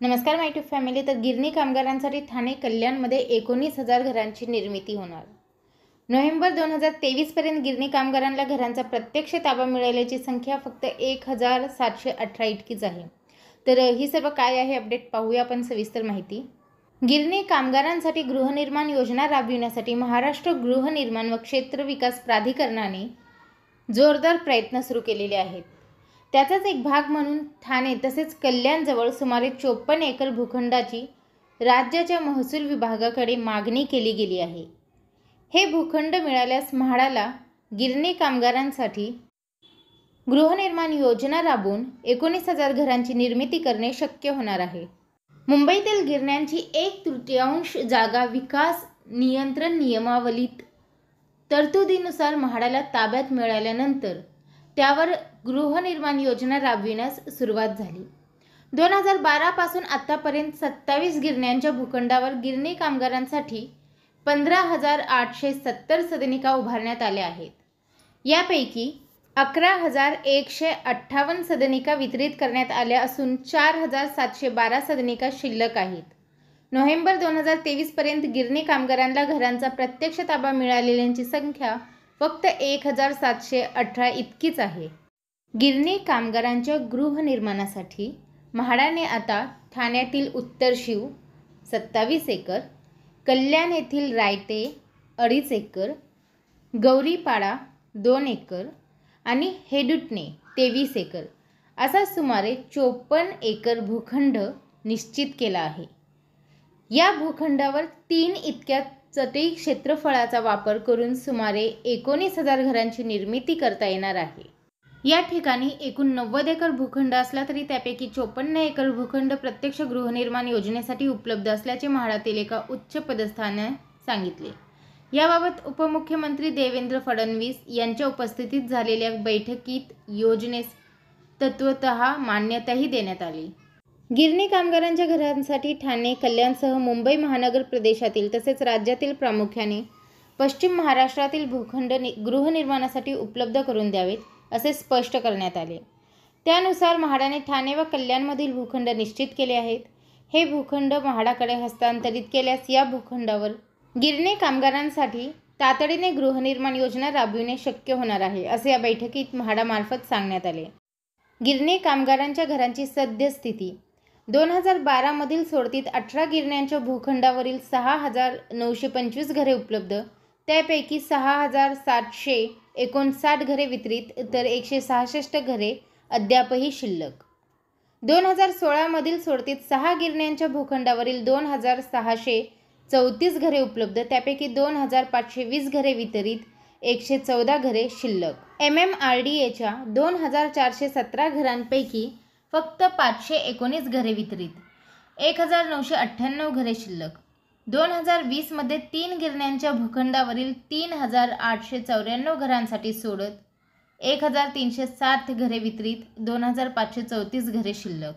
नमस्कार माय tube family. तर गिरणी कामगारांसाठी ठाणे कल्याणमध्ये 19,000 घरांची निर्मिती होणार. नोव्हेंबर 2023 पर्यंत गिरणी कामगारांना घरांचा प्रत्यक्ष ताबा मिळाल्याची संख्या फक्त 1,718 इतकीच आहे. तर ही सर्व काय आहे अपडेट पाहूया आपण सविस्तर माहिती. गिरणी कामगारांसाठी गृहनिर्माण योजना राबविण्यासाठी महाराष्ट्र गृहनिर्माण व क्षेत्र विकास प्राधिकरणाने जोरदार प्रयत्न सुरू केलेले आहेत. त्याचाच एक भाग म्हणून ठाणे तसेच कल्याणजवळ सुमारे 54 एकर भूखंडाची राज्याच्या महसूल विभागाकडे मागणी केली गेली आहे. हे भूखंड मिळाल्यास म्हाडाला गिरणी कामगारांसाठी गृहनिर्माण योजना राबवून 19,000 घरांची निर्मिती करणे शक्य होणार आहे. मुंबईतील गिरण्यांची 1/3 जागा विकास नियंत्रण नियमावलीत तरतुदीनुसार म्हाडाला ताब्यात मिळाल्यानंतर त्यावर गृहनिर्माण योजना राबविण्यास सुरुवात झाली. 2012 पासून आतापर्यंत 27 गिरण्यांच्या भूखंडावर गिरणी कामगारांसाठी 15,870 सदनिका उभारण्यात आल्या आहेत. यापैकी 11,158 सदनिका वितरित करण्यात आल्या असून 4,712 सदनिका शिल्लक आहेत. नोव्हेंबर 2023 पर्यंत गिरणी कामगारांना घरांचा प्रत्यक्ष ताबा मिळालेल्यांची संख्या फक्त 1,718 इतकीच आहे. गिरणी कामगारांच्या गृहनिर्माणासाठी म्हाडाने आता ठाण्यातील उत्तर शीव 27 एकर, कल्याण येथील रायते 2.5 एकर, गौरीपाडा 2 एकर आणि हेडुटणे 23 एकर असा सुमारे 54 एकर भूखंड निश्चित केला आहे. या भूखंडावर 3 इतक्या चटई क्षेत्रफळाचा वापर करून सुमारे 19,000 घरांची निर्मिती करता येणार आहे. या ठिकाणी एकूण 90 एकर भूखंड असला तरी त्यापैकी 54 एकर भूखंड प्रत्यक्ष गृहनिर्माण योजनेसाठी उपलब्ध असल्याचे म्हाडातील एका उच्च पदस्थाने सांगितले. याबाबत उपमुख्यमंत्री देवेंद्र फडणवीस यांच्या उपस्थितीत झालेल्या बैठकीत योजनेस तत्वतः मान्यताही देण्यात आली. गिरणी कामगारांच्या घरांसाठी ठाणे कल्याणसह मुंबई महानगर प्रदेशातील तसेच राज्यातील प्रामुख्याने पश्चिम महाराष्ट्रातील भूखंड गृहनिर्माणासाठी उपलब्ध करून द्यावेत असे स्पष्ट करण्यात आले. त्यानुसार म्हाडाने ठाणे व कल्याणमधील भूखंड निश्चित केले आहेत. हे भूखंड म्हाडाकडे हस्तांतरित केल्यास या भूखंडावर गिरणी कामगारांसाठी तातडीने गृहनिर्माण योजना राबविणे शक्य होणार आहे असे या बैठकीत म्हाडामार्फत सांगण्यात आले. गिरणी कामगारांच्या घरांची सद्यस्थिती 2012 मधील सोडतीत 18 गिरण्यांच्या भूखंडावरील 6,925 घरे उपलब्ध, त्यापैकी 6,759 घरे वितरित तर 166 घरे अद्यापही शिल्लक. 2016 मधील सोडतीत 6 गिरण्यांच्या भूखंडावरील 2,634 घरे उपलब्ध, त्यापैकी 2,520 घरे वितरित, 114 घरे शिल्लक. MMRDAच्या 2,417 घरांपैकी फक्त 519 घरे वितरित, 1,998 घरे शिल्लक. 2020 मध्ये 3 गिरण्यांच्या भूखंडावरील 3,894 घरांसाठी सोडत, 1,307 घरे वितरित, 2,534 घरे शिल्लक.